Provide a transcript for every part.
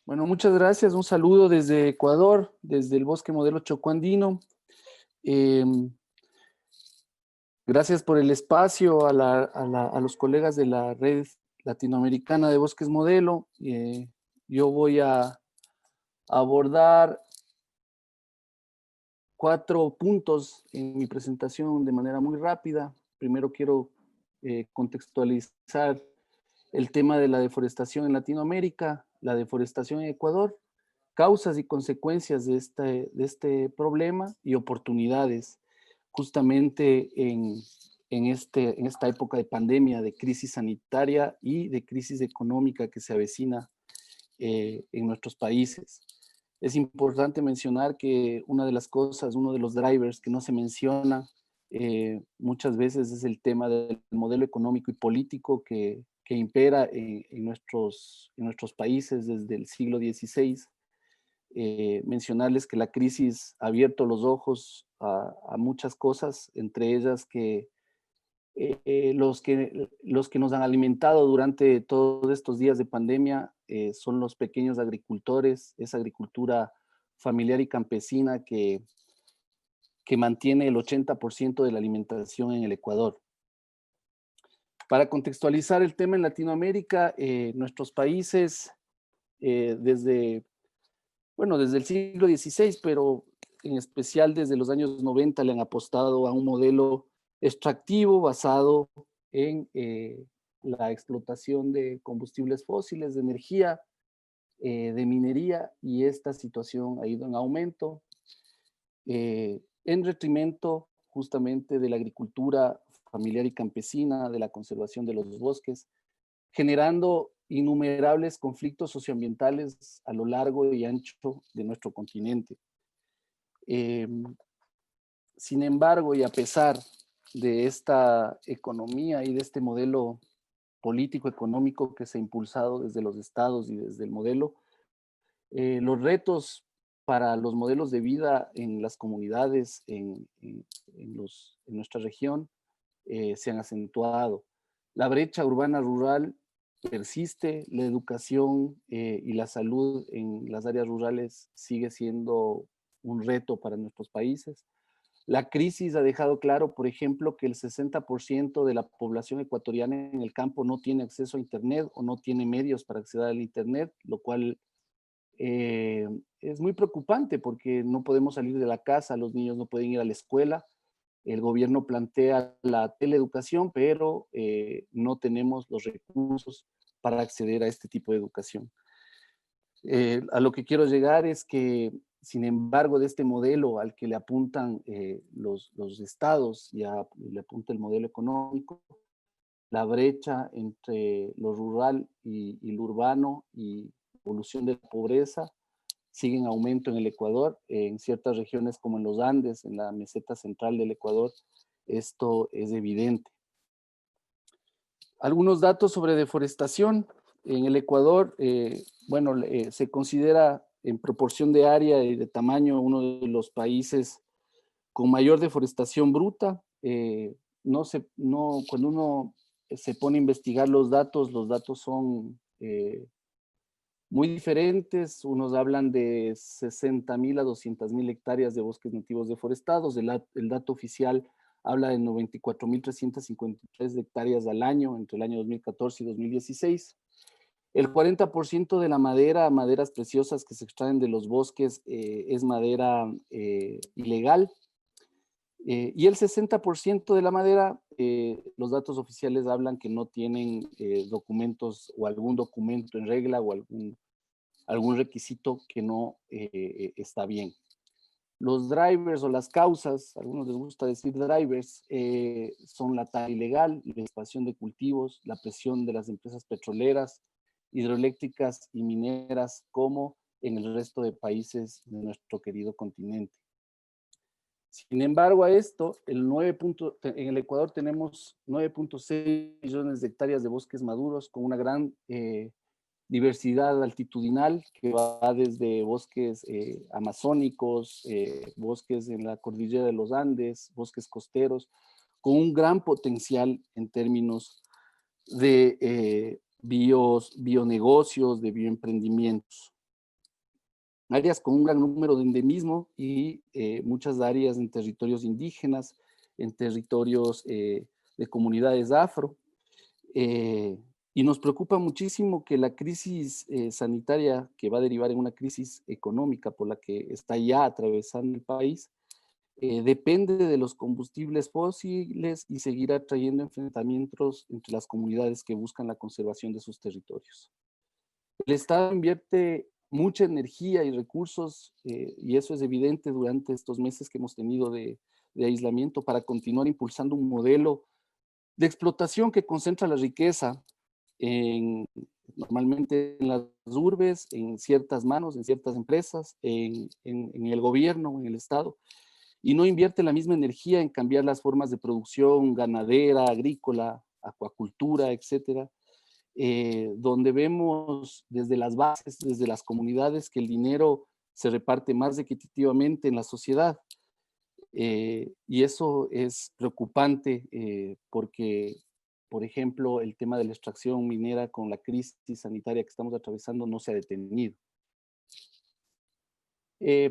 Bueno, muchas gracias. Un saludo desde Ecuador, desde el Bosque Modelo Chocó Andino. Em, Gracias por el espacio a los colegas de la Red Latinoamericana de Bosques Modelo. Yo voy a abordar 4 puntos en mi presentación de manera muy rápida. Primero quiero contextualizar el tema de la deforestación en Latinoamérica, la deforestación en Ecuador, causas y consecuencias de este problema y oportunidades justamente en esta época de pandemia, de crisis sanitaria y de crisis económica que se avecina en nuestros países. Es importante mencionar que una de las cosas, uno de los drivers que no se menciona muchas veces es el tema del modelo económico y político que impera en nuestros países desde el siglo XVI. Mencionarles que la crisis ha abierto los ojos a muchas cosas, entre ellas que los que nos han alimentado durante todos estos días de pandemia son los pequeños agricultores, esa agricultura familiar y campesina que mantiene el 80% de la alimentación en el Ecuador. Para contextualizar el tema en Latinoamérica, nuestros países desde el siglo XVI, pero en especial desde los años 90 le han apostado a un modelo extractivo basado en la explotación de combustibles fósiles, de energía, de minería, y esta situación ha ido en aumento en detrimento justamente de la agricultura familiar y campesina, de la conservación de los bosques, generando innumerables conflictos socioambientales a lo largo y ancho de nuestro continente. Eh, Sin embargo, y a pesar de esta economía y de este modelo político-económico que se ha impulsado desde los estados y desde el modelo, los retos para los modelos de vida en las comunidades, en nuestra región, se han acentuado. La brecha urbana-rural persiste, la educación y la salud en las áreas rurales sigue siendo un reto para nuestros países. La crisis ha dejado claro, por ejemplo, que el 60% de la población ecuatoriana en el campo no tiene acceso a Internet o no tiene medios para acceder al Internet, lo cual es muy preocupante porque no podemos salir de la casa, los niños no pueden ir a la escuela. El gobierno plantea la teleeducación, pero no tenemos los recursos para acceder a este tipo de educación. A lo que quiero llegar es que, sin embargo, de este modelo al que le apuntan los estados, le apunta el modelo económico, la brecha entre lo rural y lo urbano y evolución de la pobreza sigue en aumento en el Ecuador. En ciertas regiones como en los Andes, en la meseta central del Ecuador, esto es evidente. Algunos datos sobre deforestación. En el Ecuador, se considera en proporción de área y de tamaño uno de los países con mayor deforestación bruta. Cuando uno se pone a investigar los datos son muy diferentes. Unos hablan de 60,000 a 200,000 hectáreas de bosques nativos deforestados. El dato oficial habla de 94,353 hectáreas al año entre el año 2014 y 2016. El 40% de la madera, maderas preciosas que se extraen de los bosques, es madera ilegal. Y el 60% de la madera, los datos oficiales hablan que no tienen documentos o algún documento en regla o algún requisito que no está bien. Los drivers o las causas, a algunos les gusta decir drivers, son la tala ilegal, la expansión de cultivos, la presión de las empresas petroleras, hidroeléctricas y mineras, como en el resto de países de nuestro querido continente. Sin embargo, a esto, en el Ecuador tenemos 9,6 millones de hectáreas de bosques maduros con una gran diversidad altitudinal que va desde bosques amazónicos, bosques en la cordillera de los Andes, bosques costeros, con un gran potencial en términos de bionegocios, de bioemprendimientos. áreas con un gran número de endemismo y muchas áreas en territorios indígenas, en territorios de comunidades afro. Y nos preocupa muchísimo que la crisis sanitaria, que va a derivar en una crisis económica por la que está ya atravesando el país, depende de los combustibles fósiles y seguirá trayendo enfrentamientos entre las comunidades que buscan la conservación de sus territorios. El Estado invierte mucha energía y recursos, y eso es evidente durante estos meses que hemos tenido de aislamiento, para continuar impulsando un modelo de explotación que concentra la riqueza en, normalmente en las urbes, en ciertas manos, en ciertas empresas, en el gobierno, en el Estado, y no invierte la misma energía en cambiar las formas de producción ganadera, agrícola, acuacultura, etcétera, donde vemos desde las bases, desde las comunidades, que el dinero se reparte más equitativamente en la sociedad. Y eso es preocupante porque, por ejemplo, el tema de la extracción minera con la crisis sanitaria que estamos atravesando no se ha detenido.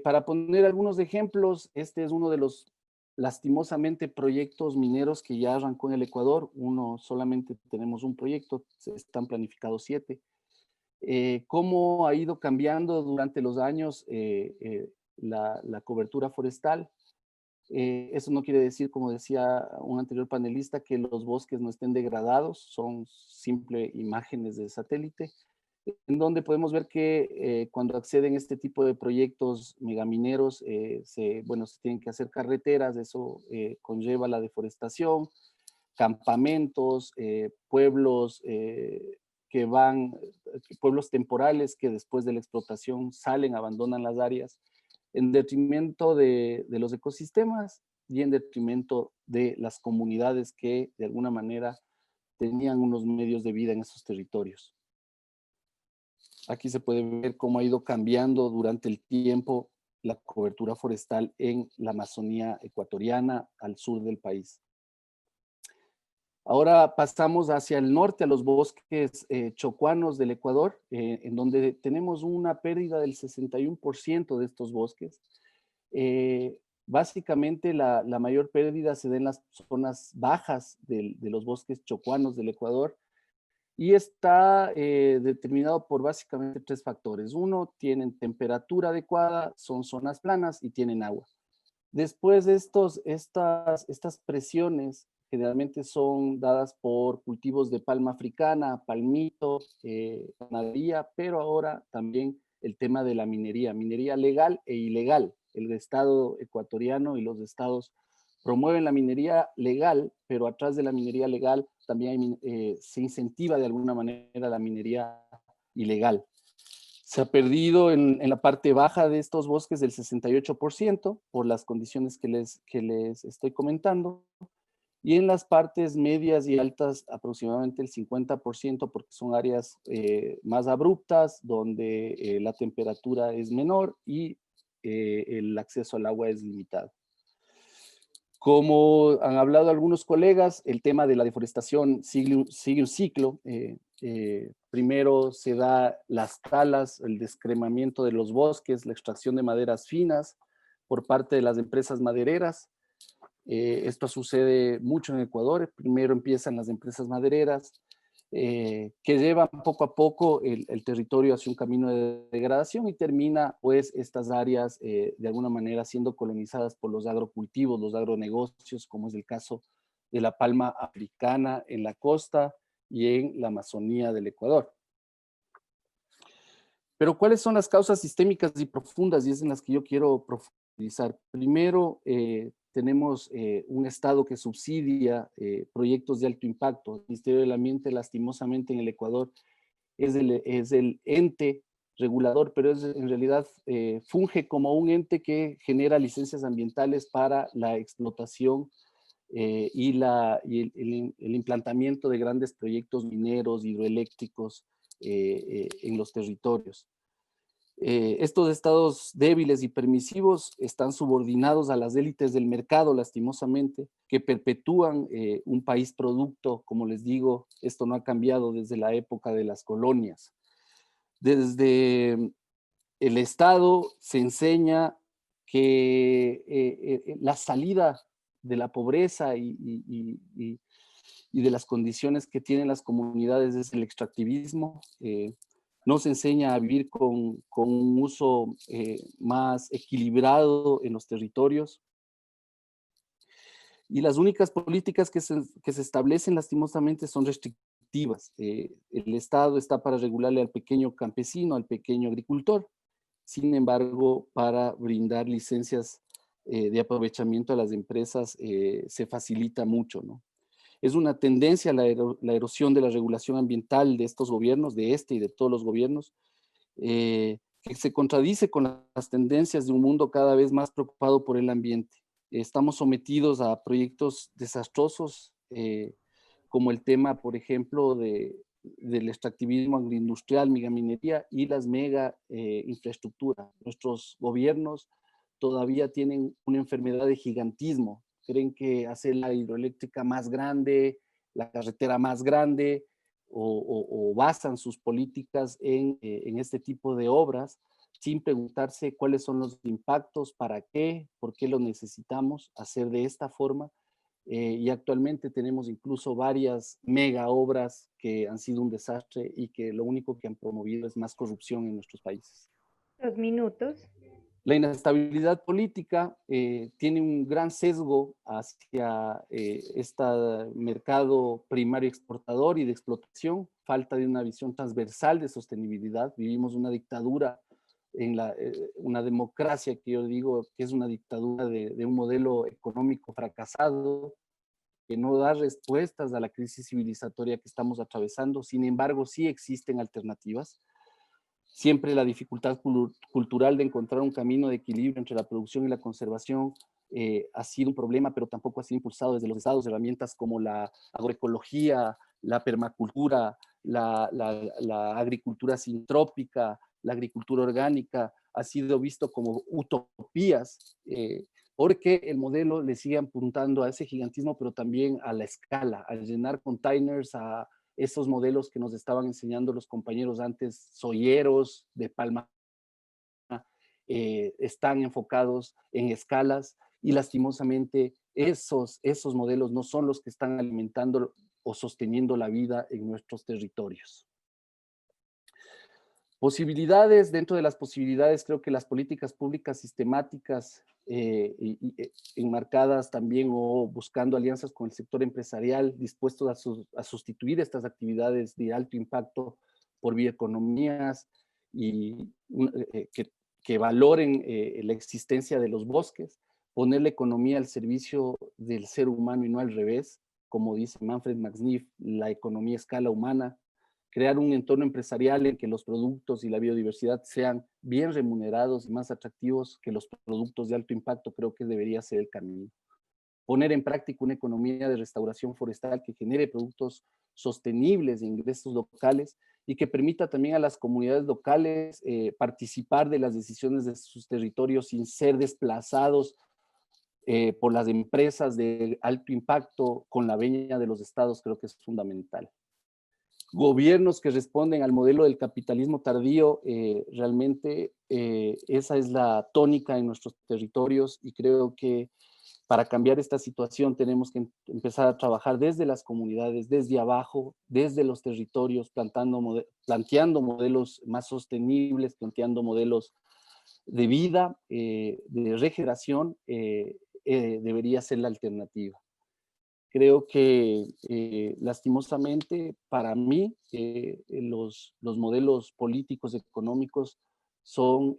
Para poner algunos ejemplos, este es uno de los, lastimosamente, proyectos mineros que ya arrancó en el Ecuador. Uno, solamente tenemos un proyecto, están planificados 7. Cómo ha ido cambiando durante los años la cobertura forestal. Eso no quiere decir, como decía un anterior panelista, que los bosques no estén degradados, son simple imágenes de satélite, en donde podemos ver que cuando acceden a este tipo de proyectos megamineros, bueno, se tienen que hacer carreteras, eso conlleva la deforestación, campamentos, pueblos que van, pueblos temporales que después de la explotación salen, abandonan las áreas, en detrimento de los ecosistemas y en detrimento de las comunidades que de alguna manera tenían unos medios de vida en esos territorios. Aquí se puede ver cómo ha ido cambiando durante el tiempo la cobertura forestal en la Amazonía ecuatoriana al sur del país. Ahora pasamos hacia el norte, a los bosques chocuanos del Ecuador, en donde tenemos una pérdida del 61% de estos bosques. Básicamente la mayor pérdida se da en las zonas bajas de los bosques chocuanos del Ecuador, y está determinado por básicamente 3 factores. Uno, tienen temperatura adecuada, son zonas planas y tienen agua. Después de estas presiones generalmente son dadas por cultivos de palma africana, palmito, ganadería, pero ahora también el tema de la minería legal e ilegal. El Estado ecuatoriano y los estados promueven la minería legal, pero atrás de la minería legal también se incentiva de alguna manera la minería ilegal. Se ha perdido en la parte baja de estos bosques del 68% por las condiciones que les estoy comentando, y en las partes medias y altas aproximadamente el 50%, porque son áreas más abruptas, donde la temperatura es menor y el acceso al agua es limitado. Como han hablado algunos colegas, el tema de la deforestación sigue un ciclo. Primero se da las talas, el descremamiento de los bosques, la extracción de maderas finas por parte de las empresas madereras. Esto sucede mucho en Ecuador. Primero empiezan las empresas madereras, que llevan poco a poco el territorio hacia un camino de degradación, y termina pues estas áreas de alguna manera siendo colonizadas por los agrocultivos, los agronegocios, como es el caso de la palma africana en la costa y en la Amazonía del Ecuador. Pero ¿cuáles son las causas sistémicas y profundas? Y es en las que yo quiero profundizar. Primero, tenemos un Estado que subsidia proyectos de alto impacto. El Ministerio del Ambiente, lastimosamente, en el Ecuador es el ente regulador, pero en realidad funge como un ente que genera licencias ambientales para la explotación y el implantamiento de grandes proyectos mineros, hidroeléctricos en los territorios. Estos estados débiles y permisivos están subordinados a las élites del mercado, lastimosamente, que perpetúan un país producto. Como les digo, esto no ha cambiado desde la época de las colonias. Desde el Estado se enseña que la salida de la pobreza y de las condiciones que tienen las comunidades es el extractivismo. No se enseña a vivir con un uso más equilibrado en los territorios. Y las únicas políticas que se establecen lastimosamente son restrictivas. El Estado está para regularle al pequeño campesino, al pequeño agricultor. Sin embargo, para brindar licencias de aprovechamiento a las empresas se facilita mucho, ¿no? Es una tendencia la erosión de la regulación ambiental de estos gobiernos, de este y de todos los gobiernos, que se contradice con las tendencias de un mundo cada vez más preocupado por el ambiente. Estamos sometidos a proyectos desastrosos, como el tema, por ejemplo, del extractivismo agroindustrial, megaminería y las mega infraestructuras. Nuestros gobiernos todavía tienen una enfermedad de gigantismo. Creen que hacer la hidroeléctrica más grande, la carretera más grande, o basan sus políticas en este tipo de obras sin preguntarse cuáles son los impactos, para qué, por qué lo necesitamos hacer de esta forma. Y actualmente tenemos incluso varias mega obras que han sido un desastre y que lo único que han promovido es más corrupción en nuestros países. 2 minutos. La inestabilidad política tiene un gran sesgo hacia este mercado primario exportador y de explotación, falta de una visión transversal de sostenibilidad. Vivimos una dictadura, una democracia que yo digo que es una dictadura de un modelo económico fracasado, que no da respuestas a la crisis civilizatoria que estamos atravesando. Sin embargo, sí existen alternativas. Siempre la dificultad cultural de encontrar un camino de equilibrio entre la producción y la conservación ha sido un problema, pero tampoco ha sido impulsado desde los estados, herramientas como la agroecología, la permacultura, la agricultura sintrópica, la agricultura orgánica, ha sido visto como utopías, porque el modelo le sigue apuntando a ese gigantismo, pero también a la escala, a llenar containers, a esos modelos que nos estaban enseñando los compañeros antes, soyeros de Palma, están enfocados en escalas y lastimosamente esos modelos no son los que están alimentando o sosteniendo la vida en nuestros territorios. Posibilidades, dentro de las posibilidades, creo que las políticas públicas sistemáticas enmarcadas también o buscando alianzas con el sector empresarial dispuestos a sustituir estas actividades de alto impacto por bioeconomías y que valoren la existencia de los bosques, poner la economía al servicio del ser humano y no al revés, como dice Manfred Max-Neef, la economía a escala humana, crear un entorno empresarial en que los productos y la biodiversidad sean bien remunerados y más atractivos que los productos de alto impacto, creo que debería ser el camino. Poner en práctica una economía de restauración forestal que genere productos sostenibles de ingresos locales y que permita también a las comunidades locales participar de las decisiones de sus territorios sin ser desplazados por las empresas de alto impacto con la veña de los estados, creo que es fundamental. Gobiernos que responden al modelo del capitalismo tardío, realmente esa es la tónica en nuestros territorios y creo que para cambiar esta situación tenemos que empezar a trabajar desde las comunidades, desde abajo, desde los territorios, planteando modelos más sostenibles, planteando modelos de vida, de regeneración, debería ser la alternativa. Creo que lastimosamente para mí los modelos políticos económicos son,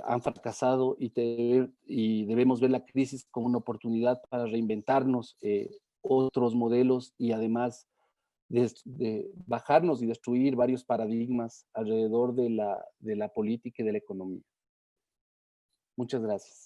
han fracasado y debemos ver la crisis como una oportunidad para reinventarnos otros modelos y además de bajarnos y destruir varios paradigmas alrededor de la política y de la economía. Muchas gracias.